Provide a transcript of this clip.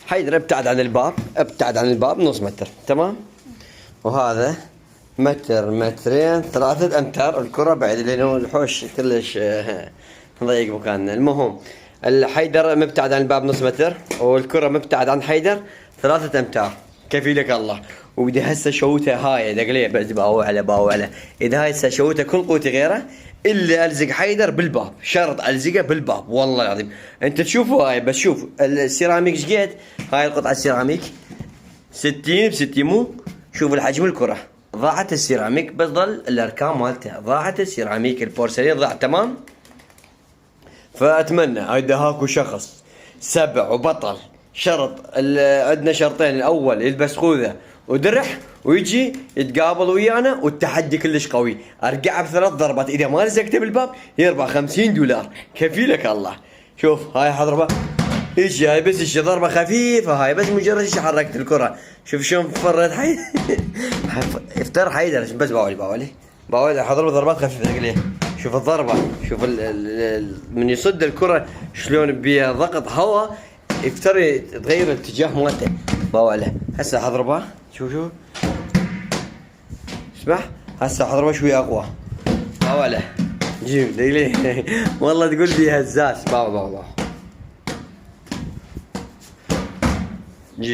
حيدر ابتعد عن الباب، ابتعد عن الباب نص متر، تمام. وهذا متر، مترين، 3 أمتار. الكرة بعد لأنه الحوش كلش نضيق مكاننا. المهم الحيدر مبتعد عن الباب نص متر، والكرة مبتعد عن حيدر 3 أمتار. كفيلك الله. وبدي هسه شوتها هاي دقليه بس باوعله. اذا هاي هسه شوتها كل قوتي غيره الا الزق حيدر بالباب، شرط الزقه بالباب والله العظيم. انت تشوفوا هاي، بس شوف السيراميك ايش قد. هاي القطعه السيراميك 60 ب60 مو. شوف الحجم الكره ضاعت السيراميك، بس ظل الاركان مالتها ضاعت السيراميك، البورسلين ضاع تمام. فاتمنى اذا هاكو شخص سبع وبطل شرط، عندنا شرطين، الاول يلبس خوذه ودرع ويجي يتقابل ويانا، والتحدي كلش قوي. ارجع ب3 ضربات، اذا ما لزقته بالباب يربح $50. كفيلك الله. شوف هاي حضربه ايش هاي، بس ايش ضربه خفيفه هاي، بس مجرد ايش حركت الكره. شوف شلون فرت حيدر افتر حيدر. بس باولي حضربه ضربات خفيفه تقليه. شوف الضربه، شوف من يصد الكره شلون بيها ضغط هواء يفتر يتغير الاتجاه مالته. باوله هسه حضربه. شوف اسمع هسه حضربه شوي اقوى. باوله جيب دقيقه والله تقول لي هزاز. بابا